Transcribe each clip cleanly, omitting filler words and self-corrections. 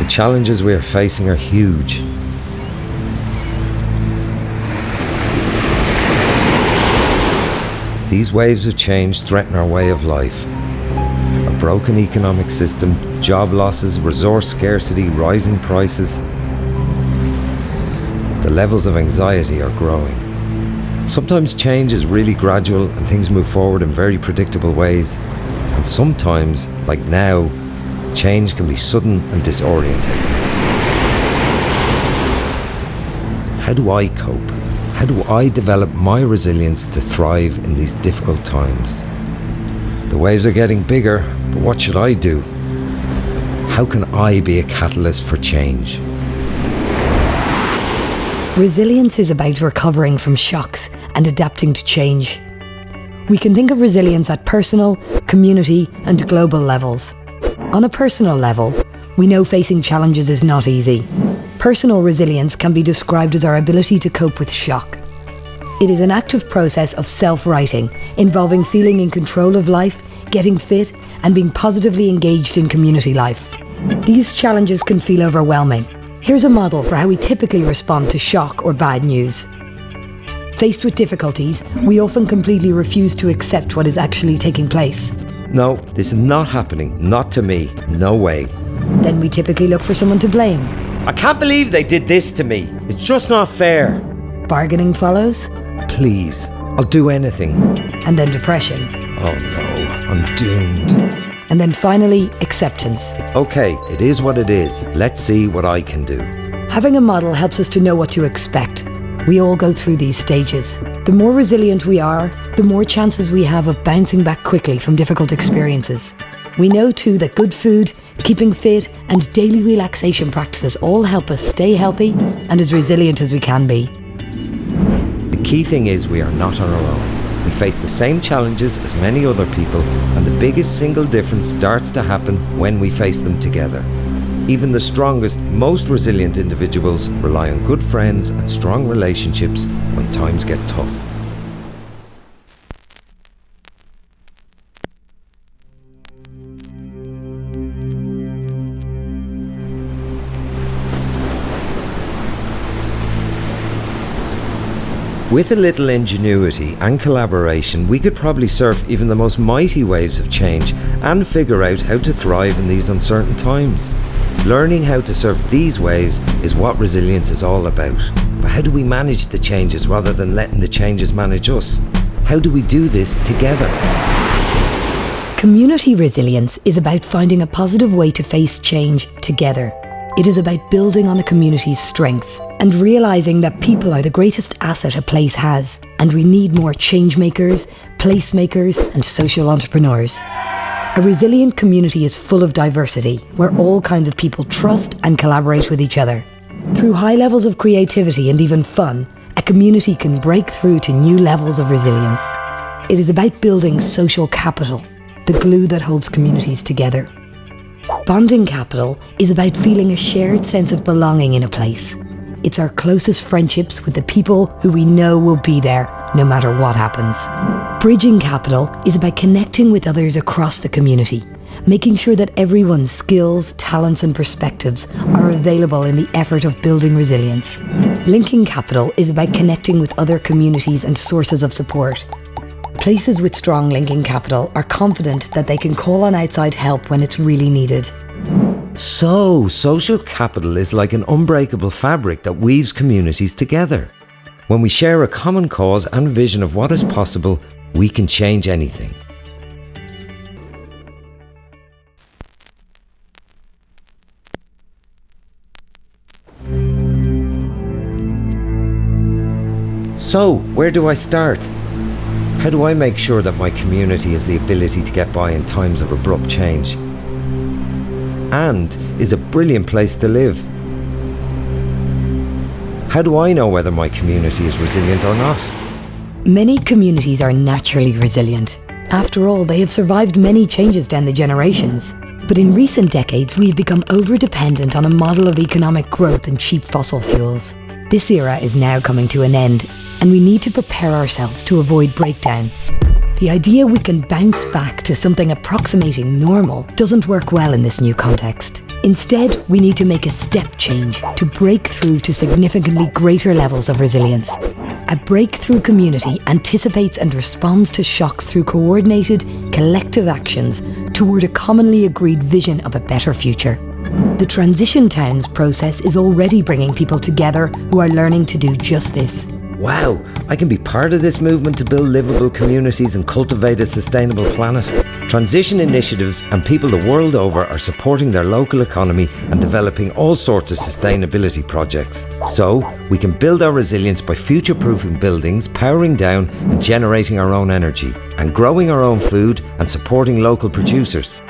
The challenges we are facing are huge. These waves of change threaten our way of life. A broken economic system, job losses, resource scarcity, rising prices. The levels of anxiety are growing. Sometimes change is really gradual and things move forward in very predictable ways. And sometimes, like now, change can be sudden and disorientating. How do I cope? How do I develop my resilience to thrive in these difficult times? The waves are getting bigger, but what should I do? How can I be a catalyst for change? Resilience is about recovering from shocks and adapting to change. We can think of resilience at personal, community, and global levels. On a personal level, we know facing challenges is not easy. Personal resilience can be described as our ability to cope with shock. It is an active process of self-righting, involving feeling in control of life, getting fit, and being positively engaged in community life. These challenges can feel overwhelming. Here's a model for how we typically respond to shock or bad news. Faced with difficulties, we often completely refuse to accept what is actually taking place. No, this is not happening. Not to me. No way. Then we typically look for someone to blame. I can't believe they did this to me. It's just not fair. Bargaining follows. Please, I'll do anything. And then depression. Oh no, I'm doomed. And then finally, acceptance. Okay, it is what it is. Let's see what I can do. Having a model helps us to know what to expect. We all go through these stages. The more resilient we are, the more chances we have of bouncing back quickly from difficult experiences. We know too that good food, keeping fit, and daily relaxation practices all help us stay healthy and as resilient as we can be. The key thing is we are not on our own. We face the same challenges as many other people, and the biggest single difference starts to happen when we face them together. Even the strongest, most resilient individuals rely on good friends and strong relationships when times get tough. With a little ingenuity and collaboration, we could probably surf even the most mighty waves of change and figure out how to thrive in these uncertain times. Learning how to surf these waves is what resilience is all about. But how do we manage the changes rather than letting the changes manage us? How do we do this together? Community resilience is about finding a positive way to face change together. It is about building on a community's strengths and realising that people are the greatest asset a place has, and we need more change makers, placemakers, and social entrepreneurs. A resilient community is full of diversity, where all kinds of people trust and collaborate with each other. Through high levels of creativity and even fun, a community can break through to new levels of resilience. It is about building social capital, the glue that holds communities together. Bonding capital is about feeling a shared sense of belonging in a place. It's our closest friendships with the people who we know will be there no matter what happens. Bridging capital is about connecting with others across the community, making sure that everyone's skills, talents and perspectives are available in the effort of building resilience. Linking capital is about connecting with other communities and sources of support. Places with strong linking capital are confident that they can call on outside help when it's really needed. So, social capital is like an unbreakable fabric that weaves communities together. When we share a common cause and vision of what is possible, we can change anything. So, where do I start? How do I make sure that my community has the ability to get by in times of abrupt change? And is a brilliant place to live? How do I know whether my community is resilient or not? Many communities are naturally resilient. After all, they have survived many changes down the generations. But in recent decades, we have become over-dependent on a model of economic growth and cheap fossil fuels. This era is now coming to an end, and we need to prepare ourselves to avoid breakdown. The idea we can bounce back to something approximating normal doesn't work well in this new context. Instead, we need to make a step change to break through to significantly greater levels of resilience. A breakthrough community anticipates and responds to shocks through coordinated, collective actions toward a commonly agreed vision of a better future. The Transition Towns process is already bringing people together who are learning to do just this. Wow, I can be part of this movement to build livable communities and cultivate a sustainable planet. Transition initiatives and people the world over are supporting their local economy and developing all sorts of sustainability projects. So, we can build our resilience by future-proofing buildings, powering down and generating our own energy, and growing our own food and supporting local producers.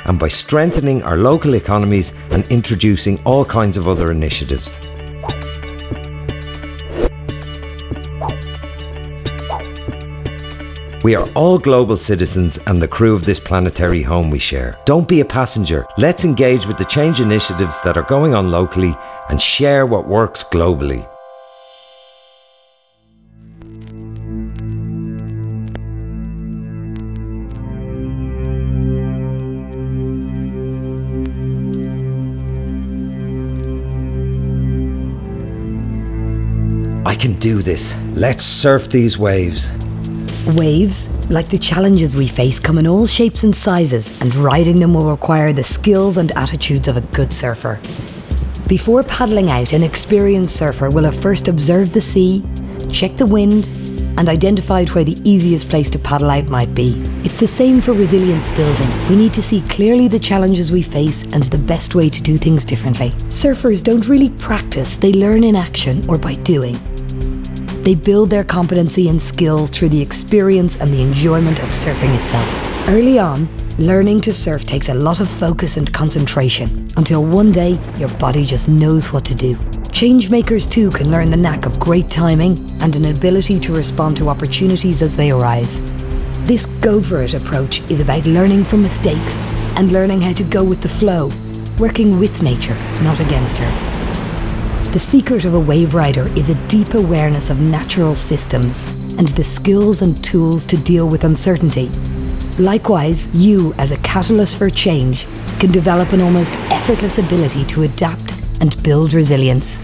And by strengthening our local economies and introducing all kinds of other initiatives. We are all global citizens and the crew of this planetary home we share. Don't be a passenger. Let's engage with the change initiatives that are going on locally and share what works globally. I can do this. Let's surf these waves. Waves, like the challenges we face, come in all shapes and sizes, and riding them will require the skills and attitudes of a good surfer. Before paddling out, an experienced surfer will have first observed the sea, checked the wind, and identified where the easiest place to paddle out might be. It's the same for resilience building. We need to see clearly the challenges we face and the best way to do things differently. Surfers don't really practice, they learn in action or by doing. They build their competency and skills through the experience and the enjoyment of surfing itself. Early on, learning to surf takes a lot of focus and concentration, until one day your body just knows what to do. Changemakers too can learn the knack of great timing and an ability to respond to opportunities as they arise. This go for it approach is about learning from mistakes and learning how to go with the flow, working with nature, not against her. The secret of a wave rider is a deep awareness of natural systems and the skills and tools to deal with uncertainty. Likewise, you, as a catalyst for change, can develop an almost effortless ability to adapt and build resilience.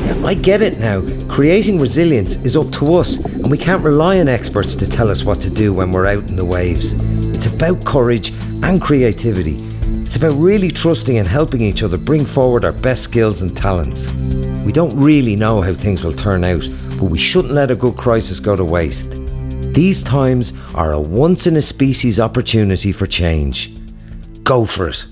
Yeah, I get it now. Creating resilience is up to us, and we can't rely on experts to tell us what to do when we're out in the waves. It's about courage and creativity. It's about really trusting and helping each other bring forward our best skills and talents. We don't really know how things will turn out, but we shouldn't let a good crisis go to waste. These times are a once-in-a-species opportunity for change. Go for it.